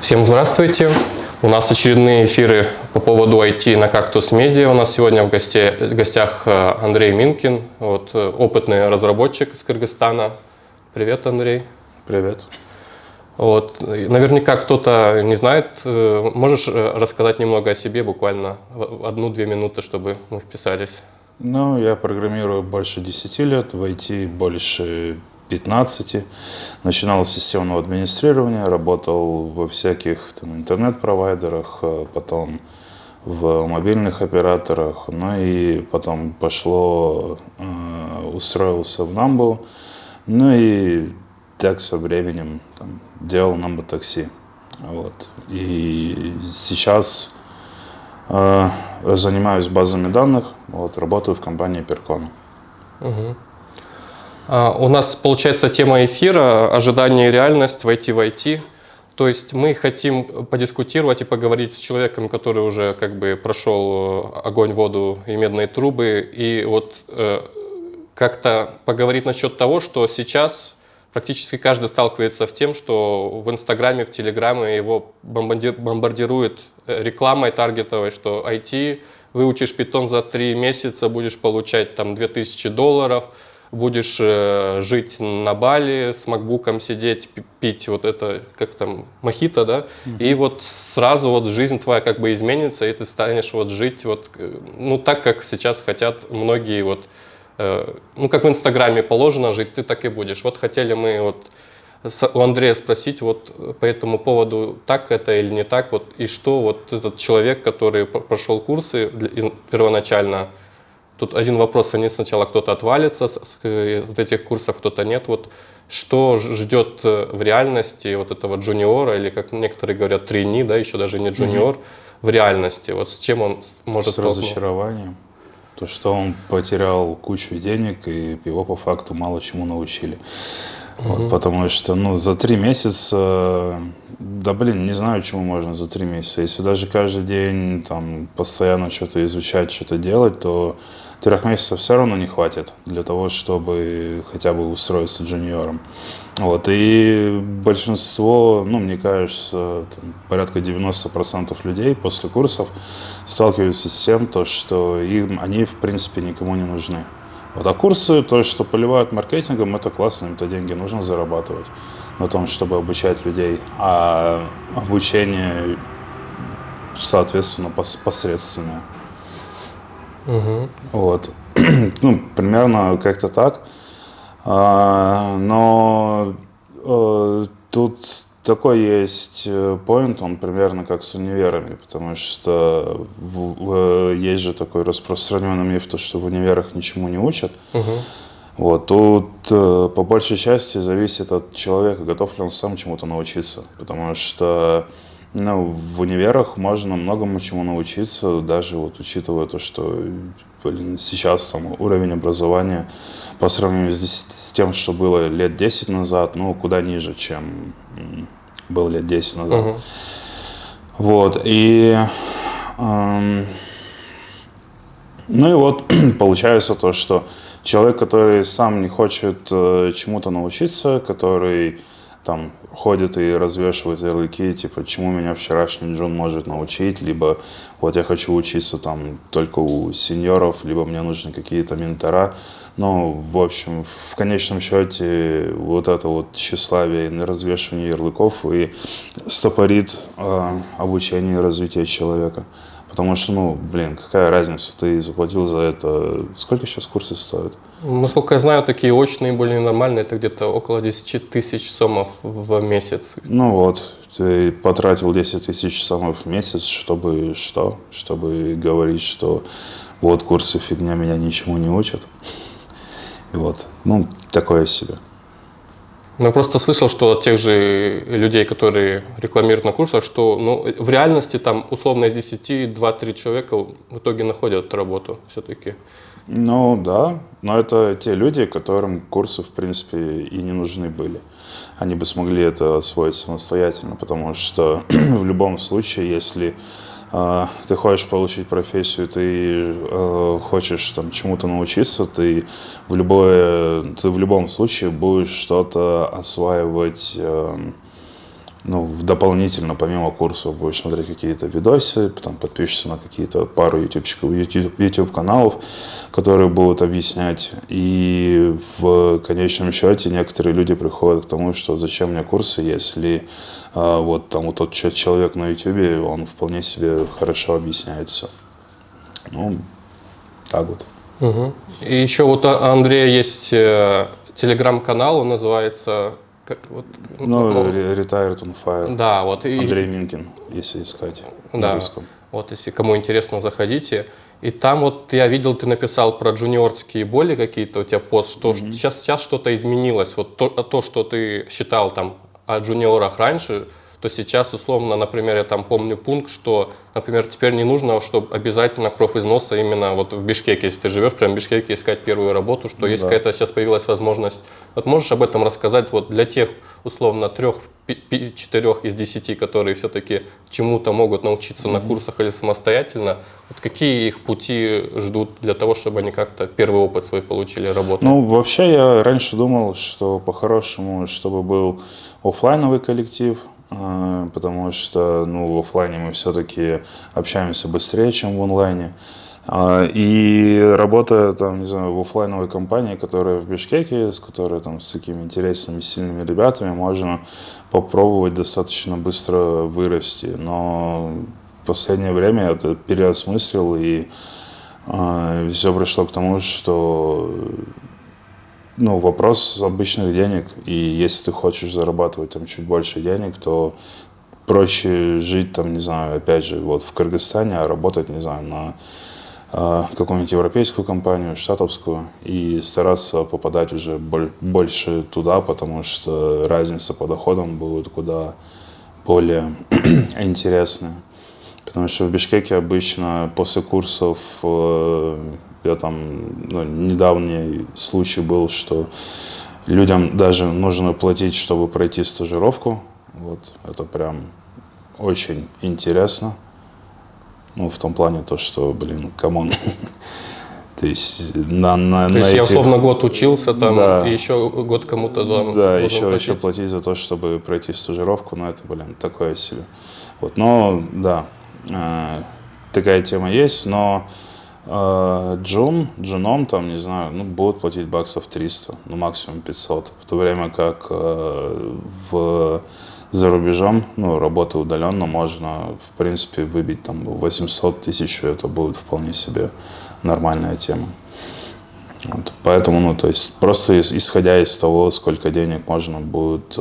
Всем здравствуйте! У нас очередные эфиры по поводу IT на Cactus Media. У нас сегодня в гостях Андрей Минкин, опытный разработчик из Кыргызстана. Привет, Андрей. Привет. Наверняка кто-то не знает. Можешь рассказать немного о себе, буквально 1-2 минуты, чтобы мы вписались? Я программирую больше 10 лет, в IT больше 15. Начинал с системного администрирования, работал во всяких интернет-провайдерах, потом в мобильных операторах, и потом устроился в Nambu, и так со временем делал Nambu такси. И сейчас занимаюсь базами данных, работаю в компании Percona. Угу. У нас, получается, тема эфира «Ожидание и реальность в IT». То есть мы хотим подискутировать и поговорить с человеком, который уже прошел огонь, воду и медные трубы, и как-то поговорить насчет того, что сейчас практически каждый сталкивается с тем, что в Инстаграме, в Телеграме его бомбардирует рекламой таргетовой, что IT, выучишь Python за 3 месяца, будешь получать $2000, будешь жить на Бали, с макбуком сидеть, пить мохито, да, и сразу жизнь твоя изменится, и ты станешь жить так, как сейчас хотят многие, как в Инстаграме положено жить, ты так и будешь. Хотели мы у Андрея спросить по этому поводу, так это или не так, и что этот человек, который прошел курсы первоначально. Тут один вопрос, они сначала кто-то отвалится с этих курсов, кто-то нет. Что ждет в реальности этого джуниора, или, как некоторые говорят, трейни, да, еще даже не джуниор, в реальности? С чем он может столкнуться? С разочарованием. То, что он потерял кучу денег, и его по факту мало чему научили. Потому что, за 3 месяца, не знаю, чему можно за 3 месяца. Если даже каждый день постоянно что-то изучать, что-то делать, то 3 месяцев все равно не хватит для того, чтобы хотя бы устроиться джуниором. И большинство, мне кажется, порядка 90% людей после курсов сталкиваются с тем, что они в принципе никому не нужны. А курсы, то, что поливают маркетингом, это классно, им-то деньги нужно зарабатывать на том, чтобы обучать людей. А обучение, соответственно, посредственное. Примерно как-то так. Но тут такой есть поинт, он примерно как с универами, потому что есть же такой распространенный миф, что в универах ничему не учат. Тут по большей части зависит от человека, готов ли он сам чему-то научиться, потому что в универах можно многому чему научиться, даже учитывая то, что сейчас уровень образования по сравнению с тем, что было лет 10 назад, куда ниже, чем был лет 10 назад. Получается то, что человек, который сам не хочет чему-то научиться, который ходит и развешивает ярлыки, чему меня вчерашний джун может научить, либо я хочу учиться только у сеньоров, либо мне нужны какие-то ментора. В общем, в конечном счете это тщеславие и развешивание ярлыков и стопорит обучение и развитие человека. Потому что, какая разница, ты заплатил за это. Сколько сейчас курсы стоят? Насколько я знаю, такие очные, более нормальные, это где-то около 10 тысяч сомов в месяц. Ты потратил 10 тысяч сомов в месяц, чтобы что? Чтобы говорить, что курсы фигня, меня ничему не учат. Такое себе. Я просто слышал, что от тех же людей, которые рекламируют на курсах, что в реальности условно из 10 2-3 человека в итоге находят работу все-таки. Да, но это те люди, которым курсы в принципе и не нужны были. Они бы смогли это освоить самостоятельно, потому что в любом случае, если ты хочешь получить профессию, ты хочешь чему-то научиться, ты в любом случае будешь что-то осваивать ну, дополнительно, помимо курсов, будешь смотреть какие-то видосы, потом подпишешься на какие-то пару YouTube-каналов, которые будут объяснять. И в конечном счете некоторые люди приходят к тому, что зачем мне курсы, если вот там вот тот человек на YouTube, он вполне себе хорошо объясняет все. Ну, так вот. Угу. И еще вот у Андрея есть телеграм-канал, он называется... Retired on Fire. Да, вот. Андрей Минкин, если искать на русском. Вот, если кому интересно, заходите. И там вот я видел, ты написал про джуниорские боли какие-то, у тебя пост, что сейчас что-то изменилось. Вот то, что ты считал там о джуниорах раньше, то сейчас, условно, например, я там помню пункт, что, например, теперь не нужно, чтобы обязательно кровь из носа именно вот в Бишкеке, если ты живешь прям в Бишкеке, искать первую работу, что есть какая-то сейчас появилась возможность. Вот можешь об этом рассказать вот для тех, условно, 3-4 из 10, которые все-таки чему-то могут научиться на курсах или самостоятельно, вот какие их пути ждут для того, чтобы они как-то первый опыт свой получили работу? Ну, вообще я раньше думал, что по-хорошему, чтобы был офлайновый коллектив, потому что, ну, в офлайне мы все-таки общаемся быстрее, чем в онлайне. И работая там, не знаю, в офлайновой компании, которая в Бишкеке, с которой там с такими интересными, сильными ребятами, можно попробовать достаточно быстро вырасти. Но в последнее время я это переосмыслил, и все пришло к тому, что ну, вопрос обычных денег, и если ты хочешь зарабатывать там чуть больше денег, то проще жить там, не знаю, опять же, вот в Кыргызстане, а работать, не знаю, на какую-нибудь европейскую компанию, штатовскую, и стараться попадать уже больше туда, потому что разница по доходам будет куда более интересная. Потому что в Бишкеке обычно после курсов я там, ну, недавний случай был, что людям даже нужно платить, чтобы пройти стажировку. Вот это прям очень интересно. Ну, в том плане то, что, блин, камон. То есть я условно год учился там, да, и еще год кому-то еще платить за то, чтобы пройти стажировку, но это, блин, такое себе. Вот, но да, такая тема есть, но джуном там, не знаю, ну, будут платить баксов 300, ну, максимум 500, в то время как за рубежом, ну, работа удаленно, можно, в принципе, выбить там 800 тысяч, это будет вполне себе нормальная тема. Вот. Поэтому, ну, то есть, просто исходя из того, сколько денег можно будет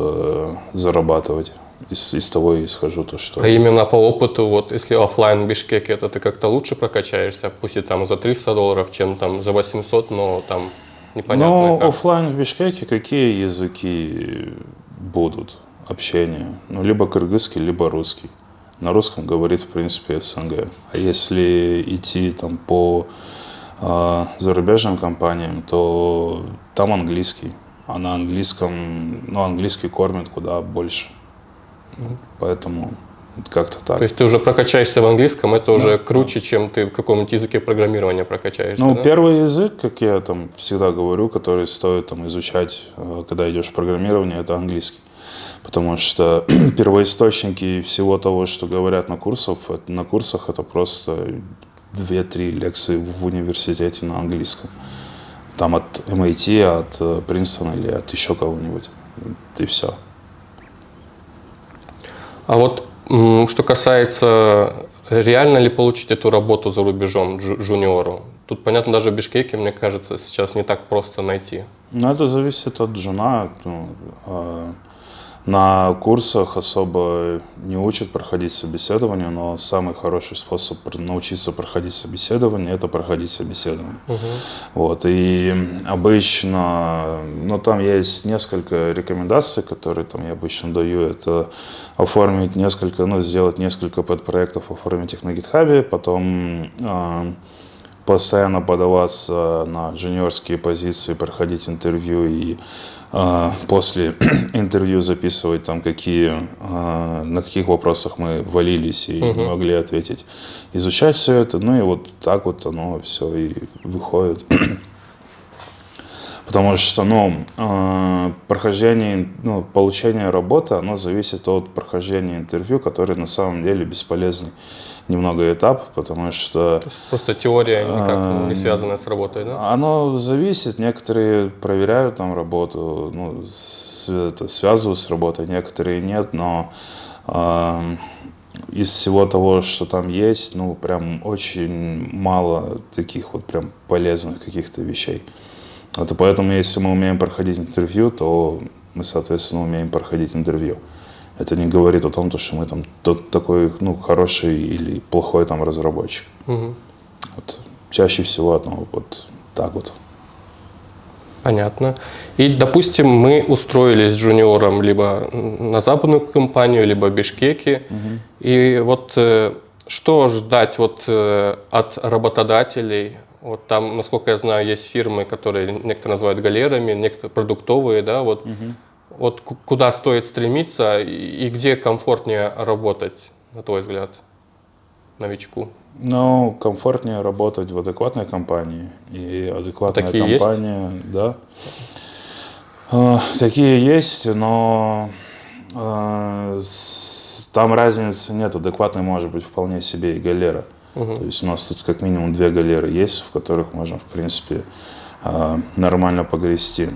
зарабатывать, из того и исхожу, то что... А именно по опыту, вот если офлайн в Бишкеке, это ты как-то лучше прокачаешься, пусть и там за $300, чем там за 800, но там непонятно. Ну, как. офлайн в Бишкеке какие языки будут? Общение. Ну, либо кыргызский, либо русский. На русском говорит, в принципе, СНГ. А если идти там по зарубежным компаниям, то там английский. А на английском, ну, английский кормит куда больше. Поэтому как-то так. То есть ты уже прокачаешься в английском, это уже круче, чем ты в каком-нибудь языке программирования прокачаешься. Ну, да? первый язык, как я там всегда говорю, который стоит там изучать, когда идешь в программирование, это английский. Потому что первоисточники всего того, что говорят на курсах, это просто 2-3 лекции в университете на английском. Там от MIT, от Принстона или от еще кого-нибудь. И все. А вот что касается, реально ли получить эту работу за рубежом джуниору? Тут, понятно, даже в Бишкеке, мне кажется, сейчас не так просто найти. Ну, это зависит от джуна. На курсах особо не учат проходить собеседование, но самый хороший способ научиться проходить собеседование – это проходить собеседование. Вот, и обычно, ну, там есть несколько рекомендаций, которые там я обычно даю. Это оформить несколько, ну, сделать несколько подпроектов, оформить их на GitHub, потом постоянно подаваться на джуниорские позиции, проходить интервью и после интервью записывать там на каких вопросах мы валились и не могли ответить. Изучать все это, ну и вот так вот оно все и выходит. Потому что, прохождение, получение работы, оно зависит от прохождения интервью, который на самом деле бесполезный немного этап, потому что Просто теория никак не связанная с работой, да? оно зависит. Некоторые проверяют там работу, связывают с работой, некоторые нет, но из всего того, что там есть, прям очень мало таких вот прям полезных каких-то вещей. Вот и поэтому, если мы умеем проходить интервью, то мы, соответственно, умеем проходить интервью. Это не говорит о том, что мы там тот такой, хороший или плохой там разработчик. Вот. Чаще всего одно вот так вот. Понятно. И, допустим, мы устроились джуниором либо на западную компанию, либо в Бишкеке. И вот что ждать вот от работодателей? Вот там, насколько я знаю, есть фирмы, которые некоторые называют галерами, некоторые продуктовые, да, вот. Вот куда стоит стремиться и где комфортнее работать, на твой взгляд, новичку? Комфортнее работать в адекватной компании. И адекватная Такие компания, есть? Да. Такие есть, но там разницы нет. Адекватной может быть вполне себе и галера. То есть у нас тут как минимум 2 галеры есть, в которых можно, в принципе, нормально погрести.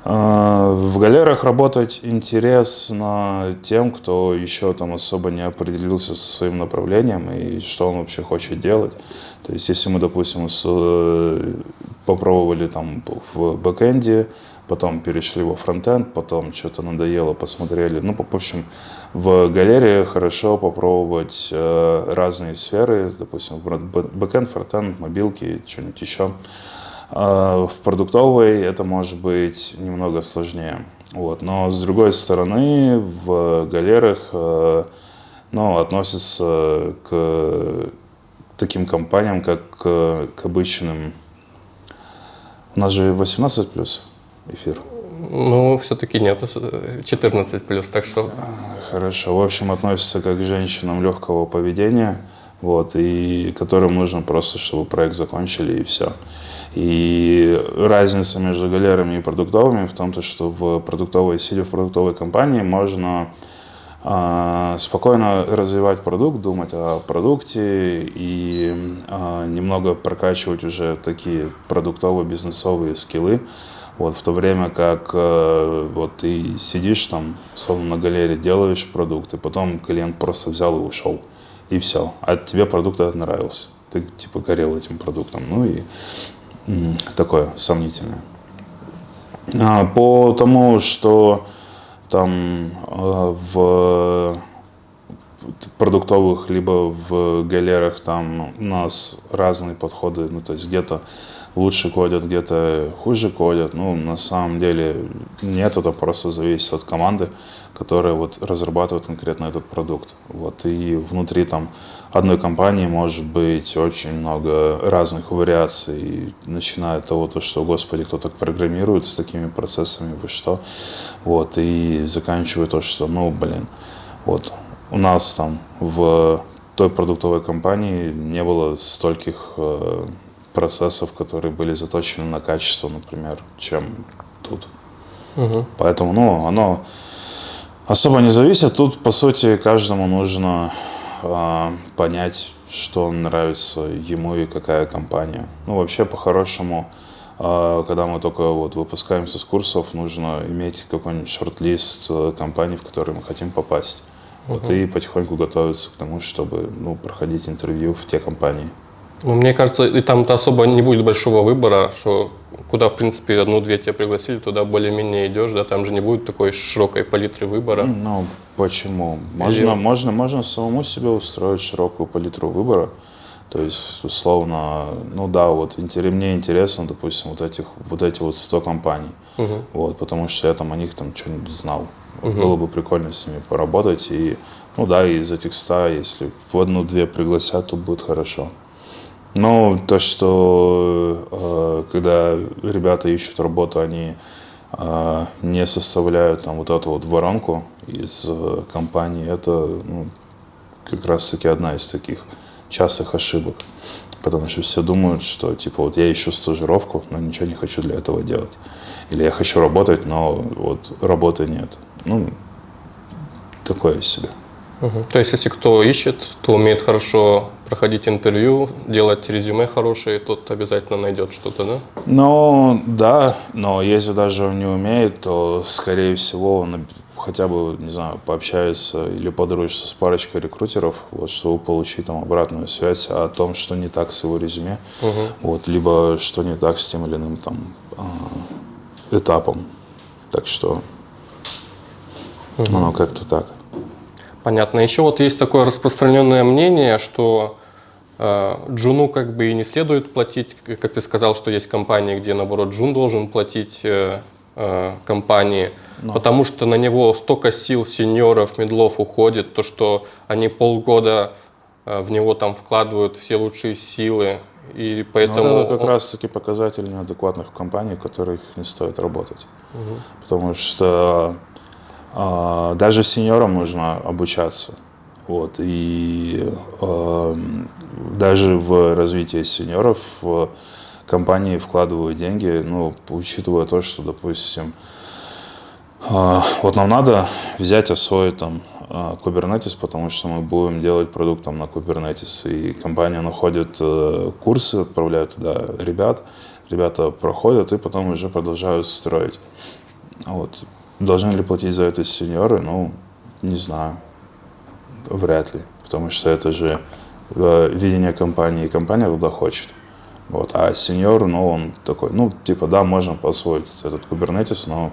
В галерах работать интересно тем, кто еще там особо не определился со своим направлением и что он вообще хочет делать. То есть, если мы, допустим, попробовали там в бэкэнде, потом перешли во фронтенд, потом что-то надоело, посмотрели. В общем, в галерее хорошо попробовать разные сферы, допустим, бэкэнд, фронтенд, мобилки, что-нибудь еще. В продуктовой это может быть немного сложнее. Вот. Но с другой стороны, в галерах относятся к таким компаниям, как к обычным. У нас же 18+ эфир. Все-таки нет, 14+, так что... Хорошо. В общем, относятся как к женщинам легкого поведения, и которым нужно просто, чтобы проект закончили и все. И разница между галерами и продуктовыми в том, что сидя в продуктовой компании, можно спокойно развивать продукт, думать о продукте и немного прокачивать уже такие продуктово-бизнесовые скиллы. В то время как ты сидишь там, условно, на галере, делаешь продукт, и потом клиент просто взял и ушел. И все. А тебе продукт этот нравился. Ты типа горел этим продуктом. Такое сомнительное. По тому, что там в продуктовых либо в галерах там у нас разные подходы, то есть где-то лучше кодят, где-то хуже кодят. На самом деле нет, это просто зависит от команды, которая разрабатывает конкретно этот продукт. И внутри там одной компании может быть очень много разных вариаций, начиная от того, что, господи, кто так программирует с такими процессами, вы что? И заканчивая то, что, у нас там в той продуктовой компании не было стольких процессов, которые были заточены на качество, например, чем тут. Поэтому, оно особо не зависит. Тут, по сути, каждому нужно понять, что нравится ему и какая компания. Вообще, по-хорошему, когда мы только выпускаемся с курсов, нужно иметь какой-нибудь шорт-лист компаний, в которые мы хотим попасть. И потихоньку готовиться к тому, чтобы проходить интервью в те компании. Мне кажется, и там-то особо не будет большого выбора, что куда, в принципе, 1-2 тебя пригласили, туда более-менее идешь, да, там же не будет такой широкой палитры выбора. Почему? Можно самому себе устроить широкую палитру выбора. То есть, условно, мне интересно, допустим, эти 100 компаний, потому что я там о них что-нибудь знал. Было бы прикольно с ними поработать. И, из этих 100, если в 1-2 пригласят, то будет хорошо. То, что когда ребята ищут работу, они не составляют там эту воронку из компании, это как раз-таки одна из таких частых ошибок. Потому что все думают, что типа вот я ищу стажировку, но ничего не хочу для этого делать. Или я хочу работать, но вот работы нет. Ну, такое себе. То есть, если кто ищет, кто умеет хорошо проходить интервью, делать резюме хорошее, тот обязательно найдет что-то, да? Ну, да, но если даже он не умеет, то, скорее всего, он хотя бы, не знаю, пообщается или подружится с парочкой рекрутеров, вот, чтобы получить там обратную связь о том, что не так с его резюме, вот, либо что не так с тем или иным там этапом. Так что, ну, как-то так. Понятно. Еще вот есть такое распространенное мнение, что джуну как бы и не следует платить, как ты сказал, что есть компании, где наоборот джун должен платить компании, потому что на него столько сил сеньоров, медлов уходит, то что они полгода в него там вкладывают все лучшие силы, и поэтому... Вот это как раз-таки показатель неадекватных компаний, в которых не стоит работать. Потому что даже сеньорам нужно обучаться. Вот, и даже в развитие сеньоров компании вкладывают деньги, ну, учитывая то, что, допустим, вот нам надо взять, освоить там Kubernetes, потому что мы будем делать продукт там на Kubernetes, и компания находит курсы, отправляют туда ребята проходят и потом уже продолжают строить. Вот. Должны ли платить за это сеньоры? Ну, не знаю. Вряд ли. Потому что это же видение компании, и компания туда хочет. Вот. А сеньор, ну, он такой, ну, типа, да, можно освоить этот Kubernetes, но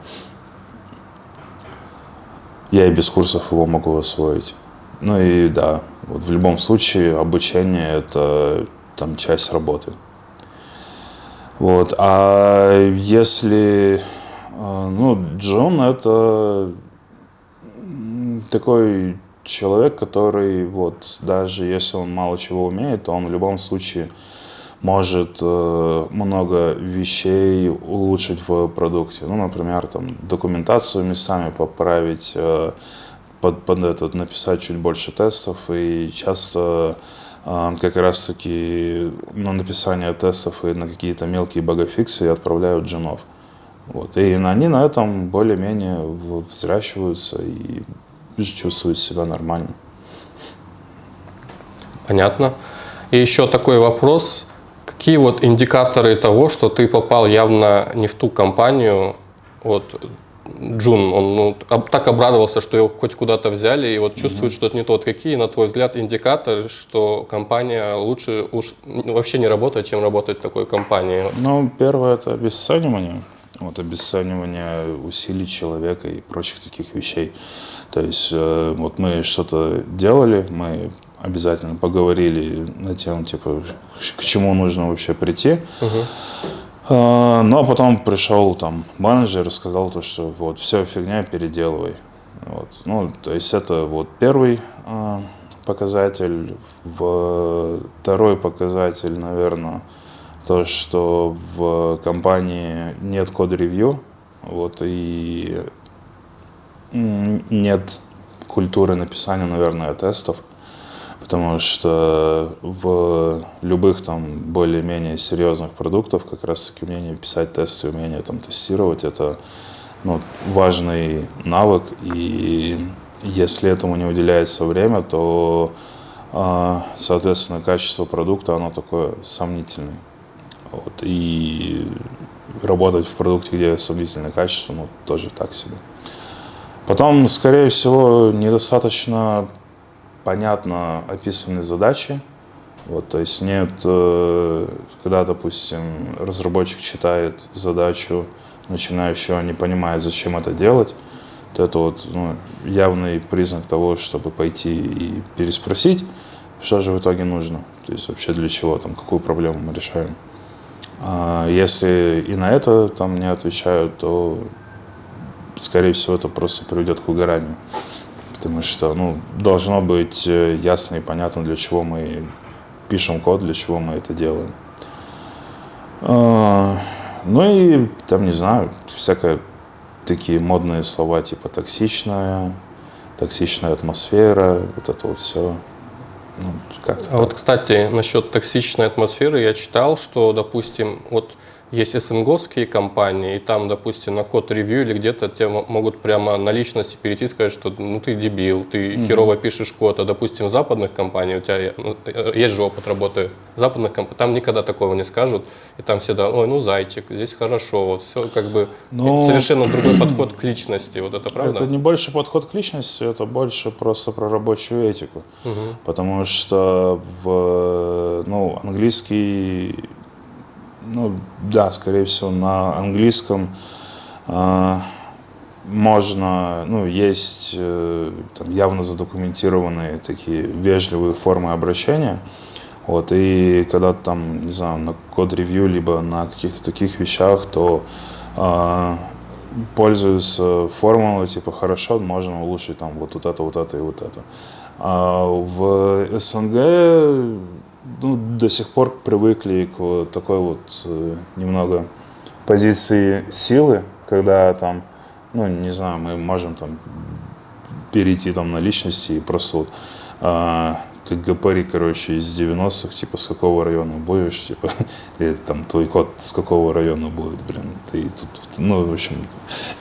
я и без курсов его могу освоить. Ну и да, вот в любом случае обучение – это там часть работы. Вот. А если... Ну, Джон – это такой человек, который вот даже если он мало чего умеет, то он в любом случае может много вещей улучшить в продукте. Ну, например, там документацию местами поправить, написать чуть больше тестов, и часто как раз-таки на написание тестов и на какие-то мелкие багафиксы отправляют джунов. Вот. И они на этом более-менее взращиваются и чувствуют себя нормально. Понятно. И еще такой вопрос. Какие вот индикаторы того, что ты попал явно не в ту компанию? Вот Джун, он так обрадовался, что его хоть куда-то взяли, и вот чувствует, что это не тот. Какие, на твой взгляд, индикаторы, что компания лучше уж вообще не работает, чем работать в такой компании? Ну, первое – это обесценивание. Вот, обесценивание усилий человека и прочих таких вещей. То есть вот мы что-то делали, мы обязательно поговорили на тему, типа, к чему нужно вообще прийти. Но потом пришел там менеджер и сказал то, что вот все фигня, переделывай. Вот. Ну, то есть это вот первый показатель. Второй показатель, наверное, то, что в компании нет код-ревью, вот, и нет культуры написания, наверное, тестов, потому что в любых там более-менее серьезных продуктах как раз-таки умение писать тесты, умение там тестировать – это важный навык, и если этому не уделяется время, то, соответственно, качество продукта, оно такое сомнительное. Вот. И работать в продукте, где сомнительное качество, тоже так себе. Потом, скорее всего, недостаточно понятно описаны задачи. Вот, то есть нет, когда, допустим, разработчик читает задачу начинающего, не понимает, зачем это делать, то это вот, явный признак того, чтобы пойти и переспросить, что же в итоге нужно. То есть вообще для чего, там, какую проблему мы решаем. Если и на это там не отвечают, то, скорее всего, это просто приведет к выгоранию. Потому что должно быть ясно и понятно, для чего мы пишем код, для чего мы это делаем. Ну и, там, не знаю, всякие такие модные слова, типа токсичная атмосфера, вот это вот все. Ну, как-то А так. вот, кстати, насчет токсичной атмосферы я читал, что, допустим, вот есть СНГовские компании, и там, допустим, на код-ревью или где-то тебе могут прямо на личности перейти и сказать, что ну ты дебил, ты херово пишешь код. А, допустим, в западных компаниях, у тебя есть же опыт работы в западных компаниях, там никогда такого не скажут, и там всегда, ой, ну зайчик, здесь хорошо, вот все как бы Ну, совершенно другой подход к личности, вот это правда? Это не больше подход к личности, это больше просто про рабочую этику. Потому что английский, ну да, скорее всего, на английском можно, ну, есть там явно задокументированные такие вежливые формы обращения. Вот, и когда ты там, не знаю, на код-ревью, либо на каких-то таких вещах, то пользуются формулой, типа, хорошо, можно улучшить там вот это и вот это. А в СНГ, ну, до сих пор привыкли к такой вот немного позиции силы, когда там, ну, не знаю, мы можем там перейти там на личности и просто вот как ГПРи, короче, из 90-х, типа, с какого района будешь, типа, и там твой код с какого района будет, блин, ты тут, ну, в общем,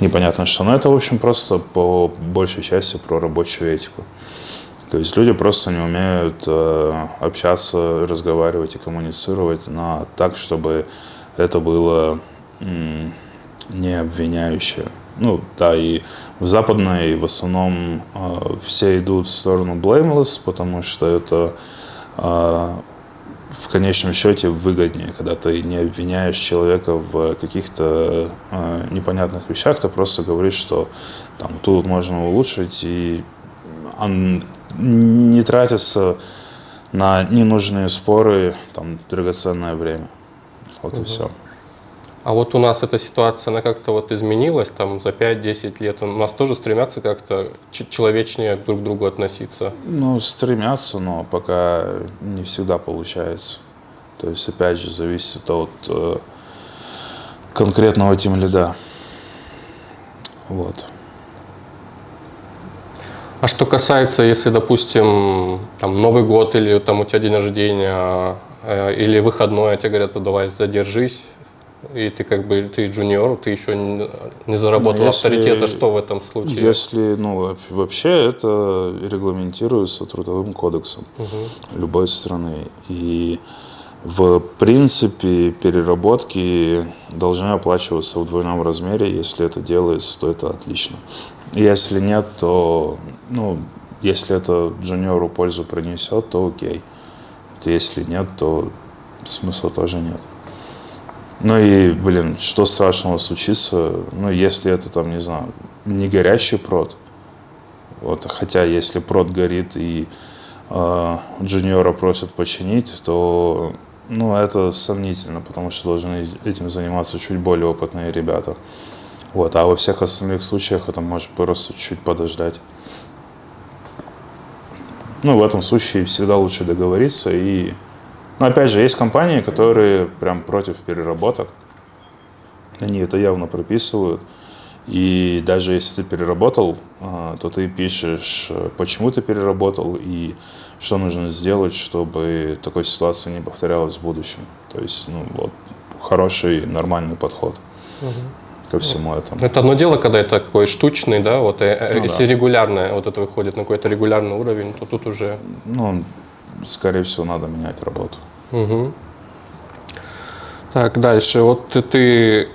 непонятно что. Но это, в общем, просто по большей части про рабочую этику. То есть люди просто не умеют общаться, разговаривать и коммуницировать так, чтобы это было не обвиняющее. Ну, да, и в западной в основном все идут в сторону blameless, потому что это в конечном счете выгоднее, когда ты не обвиняешь человека в каких-то непонятных вещах, ты просто говоришь, что там тут можно улучшить, и он не тратится на ненужные споры, там, драгоценное время. Вот и все. А вот у нас эта ситуация, она как-то вот изменилась там за 5-10 лет. У нас тоже стремятся как-то человечнее друг к другу относиться. Ну, стремятся, но пока не всегда получается. То есть, опять же, зависит от конкретного тимлида. Вот. А что касается, если, допустим, там Новый год или там у тебя день рождения, или выходной, а тебе говорят, ну давай задержись, и ты как бы, ты джуниор, ты еще не заработал авторитета, что в этом случае? Если, ну, вообще это регламентируется трудовым кодексом любой страны. И в принципе переработки должны оплачиваться в двойном размере. Если это делается, то это отлично. Если нет, то, ну, если это джуниору пользу принесет, то окей. Если нет, то смысла тоже нет. Ну и, блин, что страшного случится, ну, если это там, не знаю, не горящий прод, вот, хотя если прод горит и джуниора просят починить, то, ну, это сомнительно, потому что должны этим заниматься чуть более опытные ребята. Вот, а во всех остальных случаях это может просто чуть подождать. Ну, в этом случае всегда лучше договориться и... Но опять же, есть компании, которые прям против переработок. Они это явно прописывают. И даже если ты переработал, то ты пишешь, почему ты переработал и что нужно сделать, чтобы такой ситуации не повторялась в будущем. То есть, ну, вот, хороший, нормальный подход ко всему этому. Это одно дело, когда это такой штучный, да, вот, если да. регулярно вот это выходит на какой-то регулярный уровень, то тут уже... Ну, скорее всего, надо менять работу. Так, дальше. Вот ты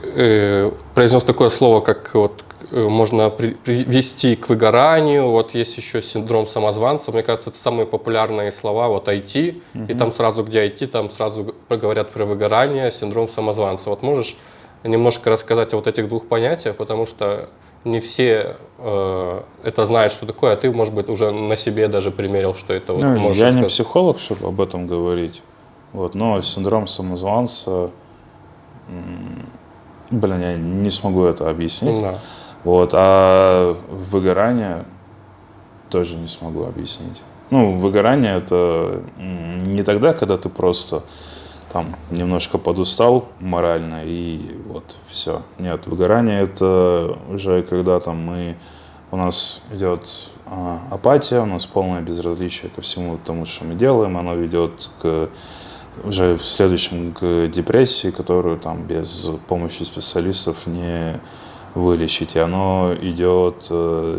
произнес такое слово, как вот можно привести к выгоранию. Вот есть еще синдром самозванца. Мне кажется, это самые популярные слова. Вот IT, и там сразу, где IT, там сразу говорят про выгорание, синдром самозванца. Вот можешь немножко рассказать о вот этих двух понятиях, потому что не все это знают, что такое, а ты, может быть, уже на себе даже примерил, что это вот Ну, можешь я сказать. не психолог, чтобы об этом говорить. Вот, но синдром самозванца, блин, я не смогу это объяснить. Да. Вот, а выгорание тоже не смогу объяснить. Ну, выгорание это не тогда, когда ты просто там немножко подустал морально и вот все. Нет, выгорание это уже когда там мы у нас идет апатия, у нас полное безразличие ко всему тому, что мы делаем, оно ведет уже в следующем к депрессии, которую там без помощи специалистов не вылечить. И оно идет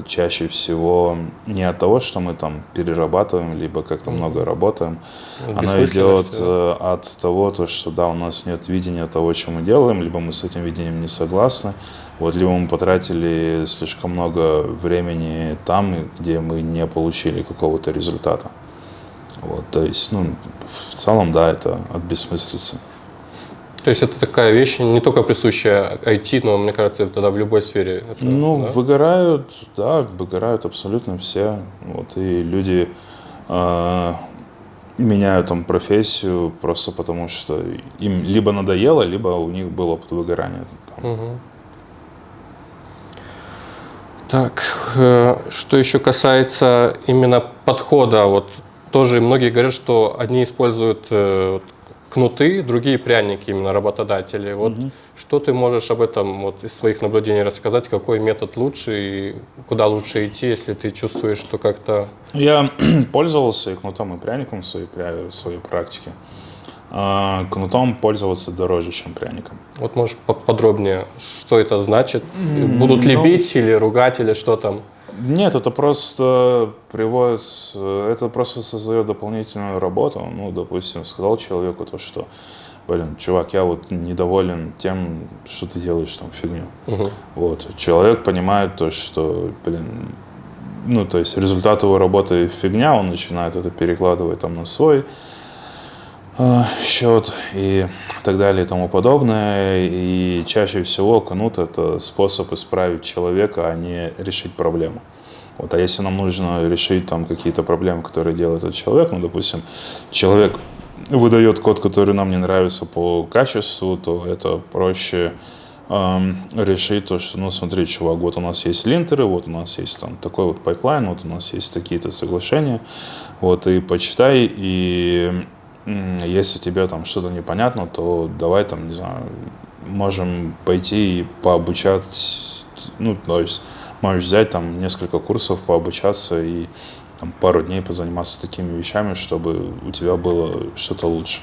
чаще всего не от того, что мы там перерабатываем, либо как-то много работаем. Оно идет от того, что да, у нас нет видения того, что мы делаем, либо мы с этим видением не согласны. Вот, либо мы потратили слишком много времени там, где мы не получили какого-то результата. Вот, то есть, ну, в целом, да, это от бессмыслицы. То есть это такая вещь не только присущая IT, но, мне кажется, тогда в любой сфере. Это, ну, да? выгорают абсолютно все. Вот, и люди меняют там профессию просто потому, что им либо надоело, либо у них был опыт выгорания. Там. Так, что еще касается именно подхода, вот тоже многие говорят, что одни используют кнуты, другие пряники, именно работодатели. Вот что ты можешь об этом вот из своих наблюдений рассказать, какой метод лучше и куда лучше идти, если ты чувствуешь, что как-то... Я пользовался и кнутом, и пряником в своей практике. Кнутом пользоваться дороже, чем пряником. Вот можешь поподробнее, что это значит? Будут ли бить или ругать, или что там? Нет, это просто создает дополнительную работу. Ну, допустим, сказал человеку то, что, блин, чувак, я вот недоволен тем, что ты делаешь там фигню. Вот. Человек понимает то, что, блин, ну, то есть результат его работы фигня, он начинает это перекладывать там на свой счет и так далее и тому подобное. И чаще всего кнут — это способ исправить человека, а не решить проблему. Вот. А если нам нужно решить там какие-то проблемы, которые делает этот человек, ну, допустим, человек выдает код, который нам не нравится по качеству, то это проще решить то, что, ну, смотри, чувак, вот у нас есть линтеры, вот у нас есть там такой вот пайплайн, вот у нас есть такие-то соглашения, вот, и почитай, и если тебе там что-то непонятно, то давай там, не знаю, можем пойти и пообучать, ну, то есть можешь взять там несколько курсов, пообучаться и там пару дней позаниматься такими вещами, чтобы у тебя было что-то лучше.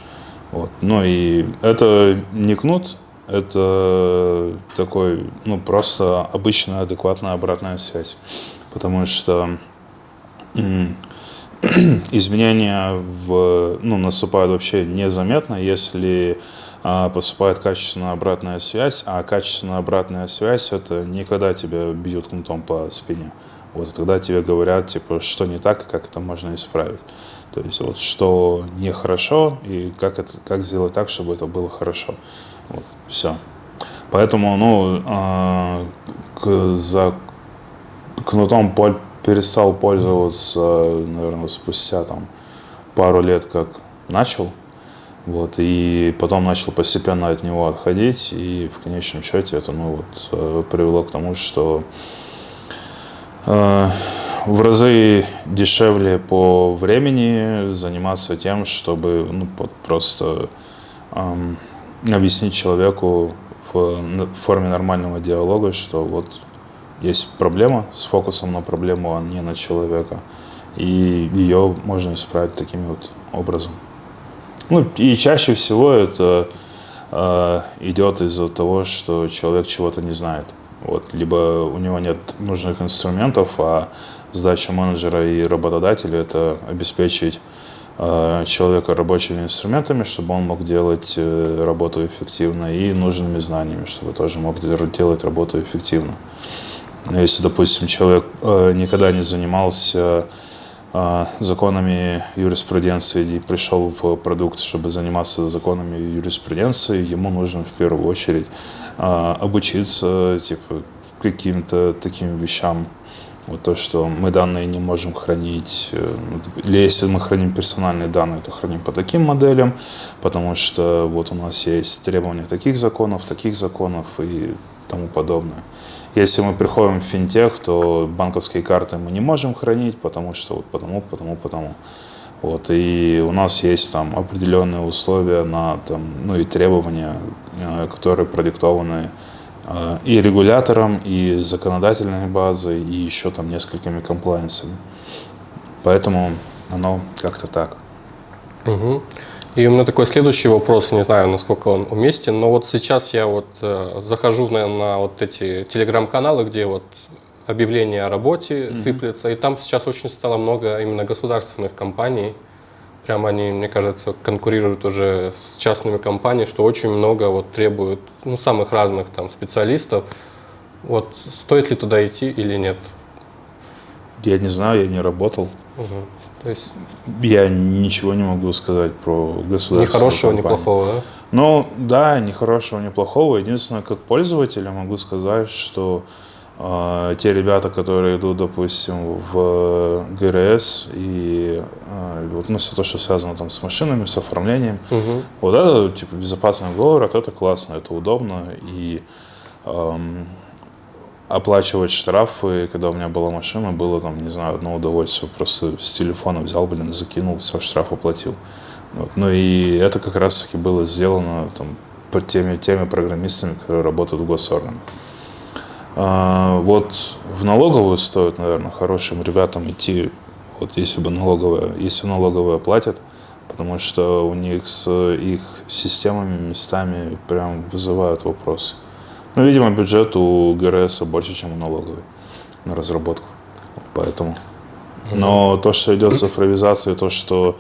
Вот. Ну и это не кнут, это такой, ну, просто обычная адекватная обратная связь. Потому что изменения наступают вообще незаметно, если поступает качественная обратная связь, а качественная обратная связь — это не когда тебя бьют кнутом по спине, вот, когда тебе говорят, типа, что не так и как это можно исправить. То есть вот что нехорошо и как сделать так, чтобы это было хорошо. Вот, все. Поэтому, за кнутом перестал пользоваться, наверное, спустя там пару лет, как начал. Вот, и потом начал постепенно от него отходить, и в конечном счете это, привело к тому, что в разы дешевле по времени заниматься тем, чтобы просто объяснить человеку в форме нормального диалога, что вот есть проблема с фокусом на проблему, а не на человека, и ее можно исправить таким вот образом. Ну, и чаще всего это идет из-за того, что человек чего-то не знает. Вот. Либо у него нет нужных инструментов, а задача менеджера и работодателя — это обеспечить человека рабочими инструментами, чтобы он мог делать работу эффективно, и нужными знаниями, чтобы тоже мог делать работу эффективно. Если, допустим, человек никогда не занимался законами юриспруденции и пришел в продукт, чтобы заниматься законами юриспруденции, ему нужно в первую очередь обучиться каким-то таким вещам. Вот то, что мы данные не можем хранить, или если мы храним персональные данные, то храним по таким моделям, потому что вот у нас есть требования таких законов и тому подобное. Если мы приходим в финтех, то банковские карты мы не можем хранить, потому что потому. Вот, и у нас есть там определенные условия и требования, которые продиктованы и регулятором, и законодательной базой, и еще там несколькими комплайенсами. Поэтому оно как-то так. Мгм. И у меня такой следующий вопрос, не знаю, насколько он уместен, но вот сейчас я вот захожу на вот эти телеграм-каналы, где вот объявления о работе сыплются, и там сейчас очень стало много именно государственных компаний. Прям они, мне кажется, конкурируют уже с частными компаниями, что очень много вот требуют, ну, самых разных там специалистов. Вот стоит ли туда идти или нет? Я не знаю, я не работал. Мгм. То есть Я ничего не могу сказать про государственную ни хорошего, ни компанию. плохого, да? Ну, да, ни хорошего, ни плохого. Единственное, как пользователь, я могу сказать, что те ребята, которые идут, допустим, в ГРС и вот, ну, все то, что связано там с машинами, с оформлением, вот это, типа, безопасный город, это классно, это удобно. И оплачивать штрафы, когда у меня была машина, было там, не знаю, одно удовольствие. Просто с телефона взял, закинул, все, штраф оплатил. Вот. Ну и это как раз-таки было сделано там, под теми программистами, которые работают в госорганах. Вот в налоговую стоит, наверное, хорошим ребятам идти, вот если налоговая платят, потому что у них с их системами, местами прям вызывают вопросы. Ну, видимо, бюджет у ГРС больше, чем у налоговой на разработку, поэтому. Но то, что идет цифровизация, то, что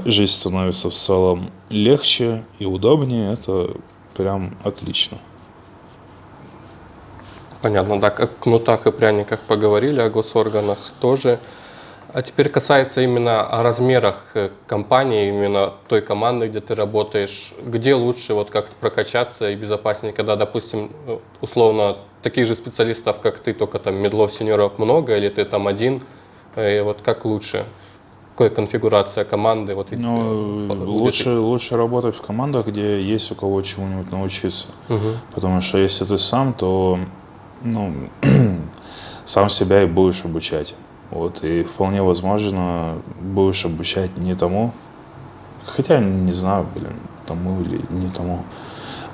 жизнь становится в целом легче и удобнее, это прям отлично. Понятно, да, как о кнутах и пряниках поговорили, о госорганах тоже. А теперь касается именно о размерах компании, именно той команды, где ты работаешь. Где лучше вот как-то прокачаться и безопаснее, когда, допустим, условно, таких же специалистов, как ты, только там медлов, сеньоров много, или ты там один, и вот как лучше? Какая конфигурация команды? Вот, Ну, лучше работать в командах, где есть у кого чему-нибудь научиться. Потому что если ты сам, то ну, сам себя и будешь обучать. Вот, и вполне возможно, будешь обучать не тому, хотя не знаю, тому или не тому.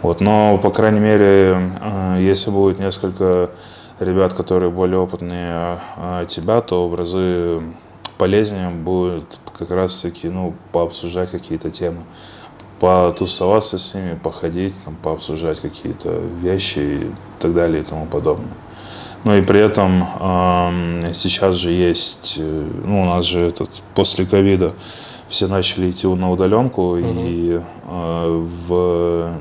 Вот, но, по крайней мере, если будет несколько ребят, которые более опытнее тебя, то в разы полезнее будет как раз-таки, ну, пообсуждать какие-то темы, потусоваться с ними, походить, там, пообсуждать какие-то вещи и так далее и тому подобное. Ну и при этом сейчас же есть, ну у нас же после ковида все начали идти на удаленку, и в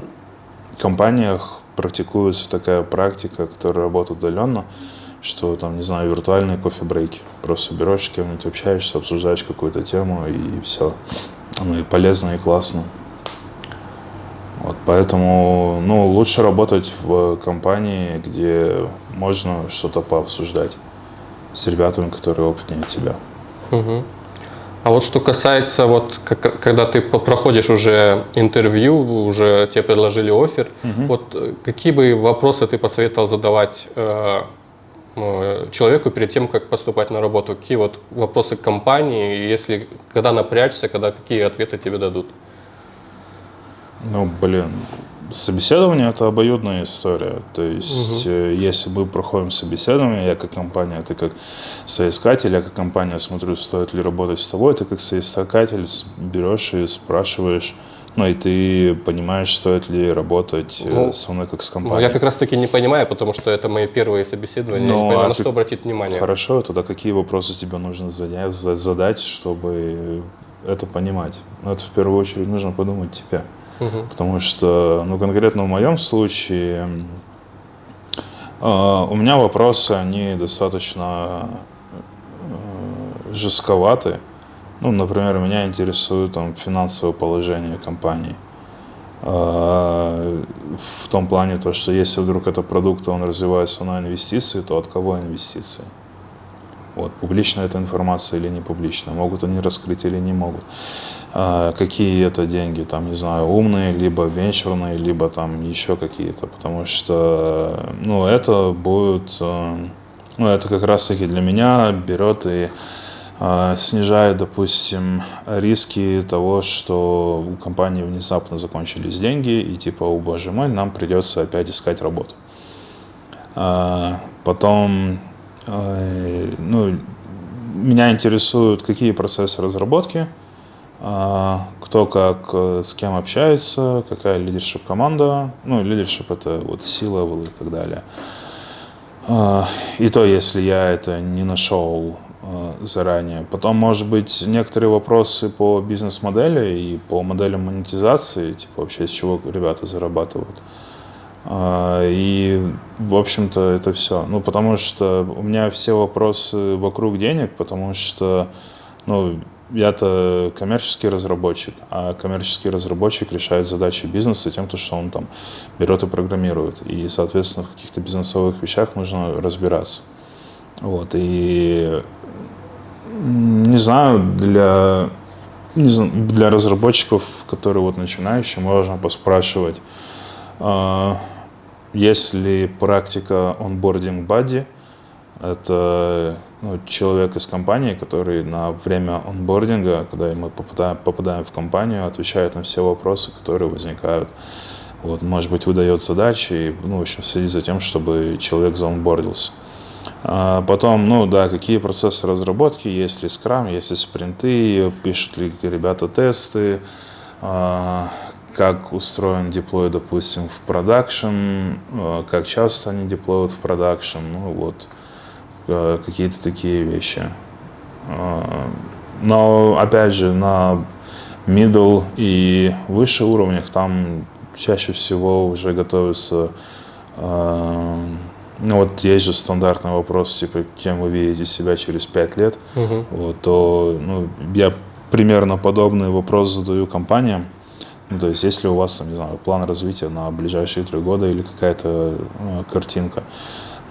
компаниях практикуется такая практика, которая работает удаленно, что там, не знаю, виртуальные кофе-брейки. Просто берешь с кем-нибудь, общаешься, обсуждаешь какую-то тему, и все. Оно и полезно, и классно. Вот, поэтому, ну, лучше работать в компании, где можно что-то пообсуждать с ребятами, которые опытнее тебя. А вот что касается, вот, когда ты проходишь уже интервью, уже тебе предложили оффер, вот какие бы вопросы ты посоветовал задавать человеку перед тем, как поступать на работу? Какие вот вопросы к компании, если, когда напрячься, какие ответы тебе дадут? Ну, собеседование – это обоюдная история. То есть, если мы проходим собеседование, я как компания, ты как соискатель, я как компания смотрю, стоит ли работать с тобой, ты как соискатель берешь и спрашиваешь, ну, и ты понимаешь, стоит ли работать со мной как с компанией. Ну, я как раз таки не понимаю, потому что это мои первые собеседования, я не понимаю, на что обратить внимание. Хорошо, тогда какие вопросы тебе нужно задать, чтобы это понимать? Ну, это в первую очередь нужно подумать тебе. Потому что, ну, конкретно в моем случае, у меня вопросы, они достаточно жестковаты. Ну, например, меня интересует там финансовое положение компании. В том плане, то, что если вдруг это продукт, он развивается на инвестиции, то от кого инвестиции? Вот, публичная эта информация или не публичная? Могут они раскрыть или не могут? Какие это деньги, там, не знаю, умные, либо венчурные, либо там еще какие-то, потому что, ну, это будет, ну, это как раз-таки для меня берет и снижает, допустим, риски того, что у компании внезапно закончились деньги, и типа, о боже мой, нам придется опять искать работу. Потом, ну, меня интересуют, какие процессы разработки, кто как с кем общается, какая лидершип команда. Ну, лидершип — это вот C-level и так далее. И то, если я это не нашел заранее. Потом, может быть, некоторые вопросы по бизнес-модели и по моделям монетизации, типа вообще с чего ребята зарабатывают. И, в общем-то, это все. Ну, потому что у меня все вопросы вокруг денег, потому что, ну, я-то коммерческий разработчик, а коммерческий разработчик решает задачи бизнеса тем, что он там берет и программирует. И, соответственно, в каких-то бизнесовых вещах нужно разбираться. Вот, и не знаю, для разработчиков, которые вот начинающие, можно поспрашивать, есть ли практика onboarding buddy. Это человек из компании, который на время онбординга, когда мы попадаем в компанию, отвечает на все вопросы, которые возникают. Вот, может быть, выдает задачи и, в общем, следит за тем, чтобы человек заонбордился. Потом, какие процессы разработки, есть ли скрам, есть ли спринты, пишут ли ребята тесты, как устроен деплой, допустим, в продакшн, как часто они деплоят в продакшн, какие-то такие вещи. Но, опять же, на middle и выше уровнях там чаще всего уже готовятся. Есть же стандартный вопрос, типа, кем вы видите себя через 5 лет. Я примерно подобный вопрос задаю компаниям. То есть, есть ли у вас, там, не знаю, план развития на ближайшие 3 года или какая-то картинка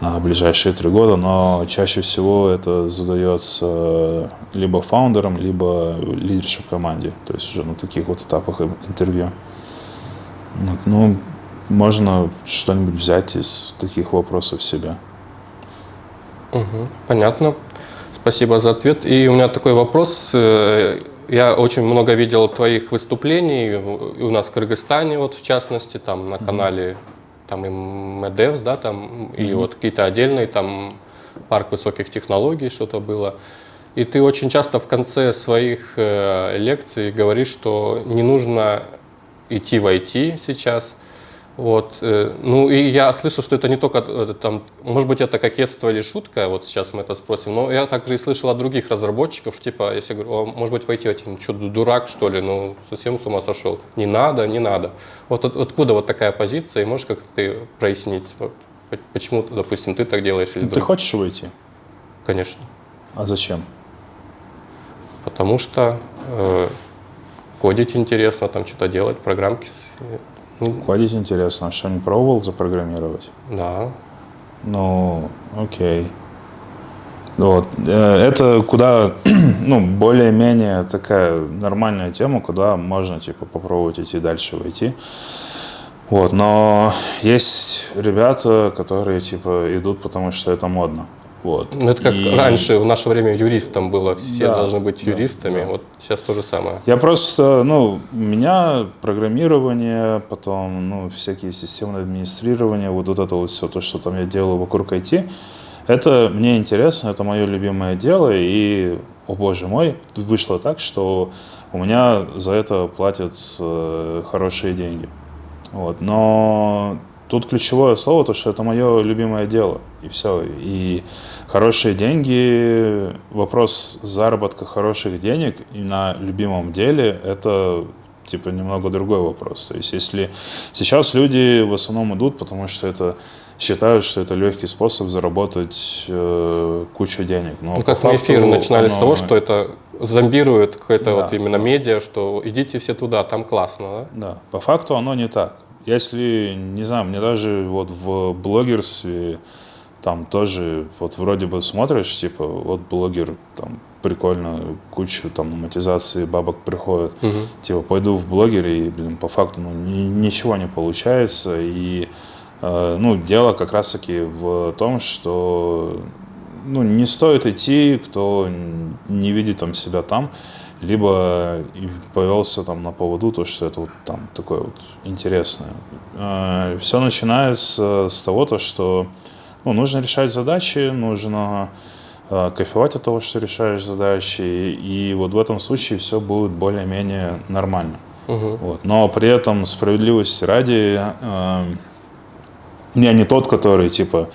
на ближайшие 3 года, но чаще всего это задается либо фаундером, либо лидершип команде, то есть уже на таких вот этапах интервью. Можно что-нибудь взять из таких вопросов себе. Понятно. Спасибо за ответ. И у меня такой вопрос. Я очень много видел твоих выступлений у нас в Кыргызстане, вот в частности, там на канале там и Medevs, да, там, и вот какие-то отдельные, там, парк высоких технологий, что-то было. И ты очень часто в конце своих лекций говоришь, что не нужно идти в IT сейчас. Вот. И я слышал, что это не только, там, может быть, это кокетство или шутка, вот сейчас мы это спросим, но я также и слышал от других разработчиков, что, типа, если я говорю, может быть, войти в IT, что, дурак, что ли, совсем с ума сошел, не надо, не надо. Вот откуда вот такая позиция, и можешь как-то ты прояснить, вот, почему, допустим, ты так делаешь или Ты хочешь войти? Конечно. А зачем? Потому что кодить интересно, там что-то делать, программки. Кодить интересно. А что, не пробовал запрограммировать? Да. Окей. Вот. Это куда, более-менее такая нормальная тема, куда можно, типа, попробовать идти дальше войти. Вот. Но есть ребята, которые, типа, идут, потому что это модно. Вот. Это как раньше, в наше время юристом было, все должны быть юристами, да. вот сейчас то же самое. Я просто, у меня программирование, потом, всякие системные администрирования, вот это вот все, то, что там я делаю вокруг IT, это мне интересно, это мое любимое дело, и, о боже мой, вышло так, что у меня за это платят хорошие деньги. Вот. Но тут ключевое слово, то, что это мое любимое дело, и все. И хорошие деньги, вопрос заработка хороших денег и на любимом деле, это, типа, немного другой вопрос. То есть, если сейчас люди в основном идут, потому что это считают, что это легкий способ заработать кучу денег. Но как мы эфир начинали с того, что это зомбирует какое-то вот именно медиа, что идите все туда, там классно, да? Да, по факту оно не так. Если, не знаю, мне даже вот в блогерстве там тоже вот вроде бы смотришь, типа, вот блогер там прикольно, кучу там на монетизации бабок приходит, типа, пойду в блогеры и, по факту, ничего не получается, и, дело как раз-таки в том, что, не стоит идти, кто не видит там себя там, либо и повелся там на поводу, то, что это вот там такое вот интересное. Все начинается с того, то, что Ну, нужно решать задачи, нужно кайфовать от того, что решаешь задачи, и вот в этом случае все будет более-менее нормально. Вот. Но при этом справедливости ради, я не тот, который типа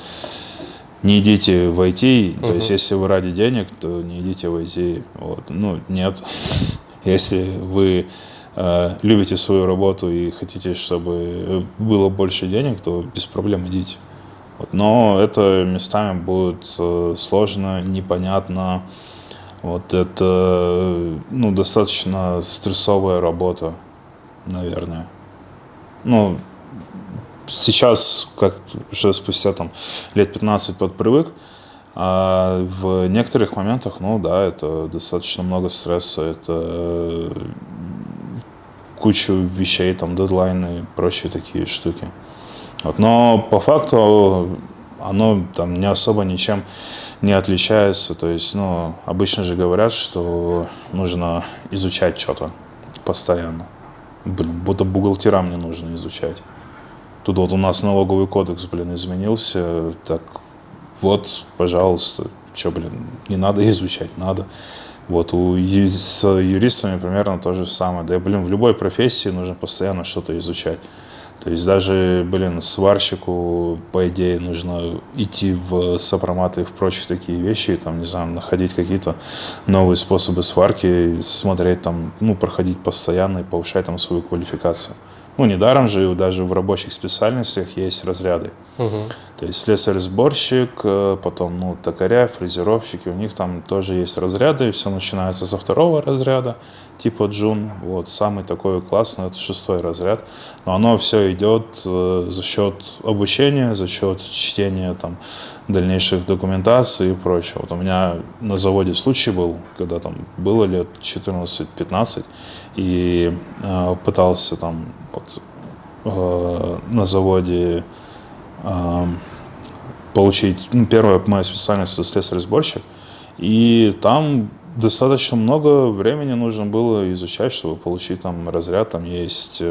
не идите в IT, то есть если вы ради денег, то не идите в IT. Вот. Ну, нет. Если вы любите свою работу и хотите, чтобы было больше денег, то без проблем идите. Вот. Но это местами будет сложно, непонятно. Вот это, ну, достаточно стрессовая работа, наверное. Ну, сейчас, как уже спустя там лет 15 подпривык, а в некоторых моментах, ну да, это достаточно много стресса, это кучу вещей, там, дедлайны и прочие такие штуки. Вот. Но по факту оно там не особо ничем не отличается. То есть, ну, обычно же говорят, что нужно изучать что-то постоянно. Блин, будто бухгалтерам не нужно изучать. Тут вот у нас налоговый кодекс, блин, изменился. Так вот, пожалуйста, что, блин, не надо изучать, надо. Вот с юристами примерно то же самое. Да, блин, в любой профессии нужно постоянно что-то изучать. То есть даже, блин, сварщику, по идее, нужно идти в сопроматы и в прочие такие вещи, и, там, не знаю, находить какие-то новые способы сварки, смотреть там, ну, проходить постоянно и повышать там свою квалификацию. Ну, недаром же даже в рабочих специальностях есть разряды. То есть слесарь-сборщик, потом, ну, токаря, фрезеровщики, у них там тоже есть разряды, все начинается со 2-го разряда, типа джун. Вот, самый такой классный, это 6-й разряд. Но оно все идет за счет обучения, за счет чтения там дальнейших документаций и прочего. Вот у меня на заводе случай был, когда там было лет 14-15, и пытался там вот, на заводе получить, ну, первая моя специальность — это слесарь-сборщик, и там достаточно много времени нужно было изучать, чтобы получить там разряд. Там есть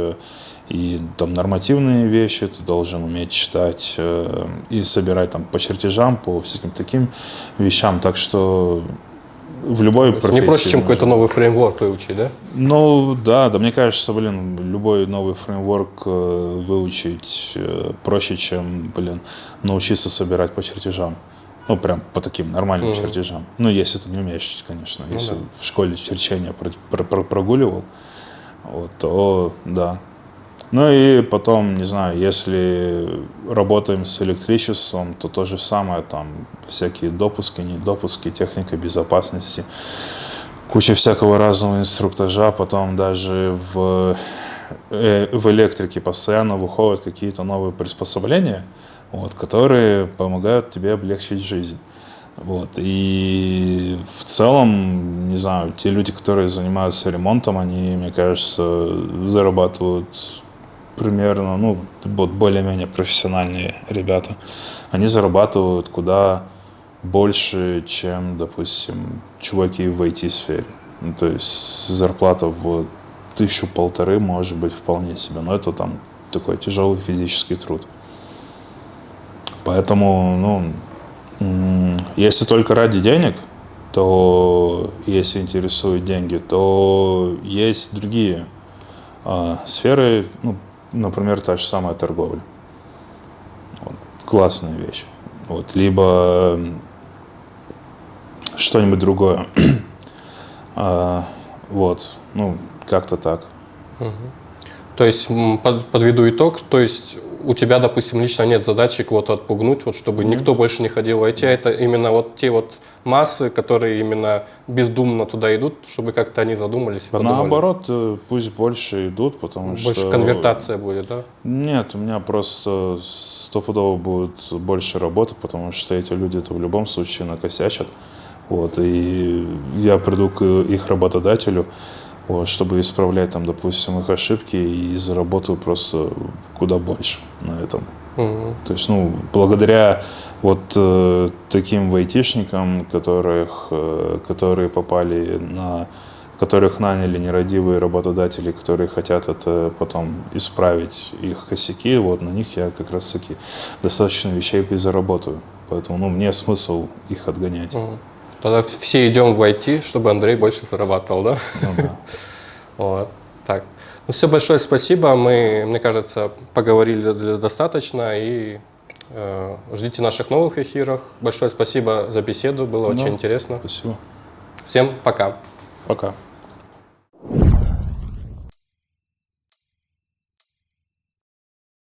и там нормативные вещи, ты должен уметь читать и собирать там по чертежам, по всяким таким вещам, так что в любой профессии. Не проще, чем какой-то новый фреймворк выучить, да? Ну, да, мне кажется, блин, любой новый фреймворк выучить проще, чем, блин, научиться собирать по чертежам. Ну, прям по таким нормальным чертежам. Ну, если ты не умеешь, конечно. Ну, если да. в школе черчение прогуливал, вот, то да. Ну и потом, не знаю, если работаем с электричеством, то то же самое, там всякие допуски, недопуски, техника безопасности, куча всякого разного инструктажа, потом даже в электрике постоянно выходят какие-то новые приспособления, вот, которые помогают тебе облегчить жизнь. Вот. И в целом, не знаю, те люди, которые занимаются ремонтом, они, мне кажется, зарабатывают примерно, ну, вот более-менее профессиональные ребята, они зарабатывают куда больше, чем, допустим, чуваки в IT-сфере. Ну, то есть зарплата в 1000-1500 может быть вполне себе, но это там такой тяжелый физический труд. Поэтому, ну, если только ради денег, то если интересуют деньги, то есть другие сферы, ну, например, та же самая торговля. Вот. Классная вещь. Вот. Либо что-нибудь другое. Вот. Ну, как-то так. То есть, подведу итог, то есть у тебя, допустим, лично нет задачи кого-то отпугнуть, вот, чтобы никто больше не ходил в IT, а это именно вот те вот массы, которые именно бездумно туда идут, чтобы как-то они задумались. Наоборот, пусть больше идут, потому что... Больше конвертация будет, да? Нет, у меня просто стопудово будет больше работы, потому что эти люди-то в любом случае накосячат. Вот, и я приду к их работодателю, вот, чтобы исправлять там, допустим, их ошибки, и заработаю просто куда больше на этом. То есть, ну, благодаря вот таким айтишникам, которые попали на которых наняли нерадивые работодатели, которые хотят это потом исправить их косяки, вот на них я как раз таки достаточно вещей заработаю. Поэтому, ну, мне смысл их отгонять. Тогда все идем в IT, чтобы Андрей больше зарабатывал, да? Ну, да. Вот, так. Ну, все, большое спасибо. Мы, мне кажется, поговорили достаточно и ждите наших новых эфиров. Большое спасибо за беседу, было очень интересно. Спасибо. Всем пока. Пока.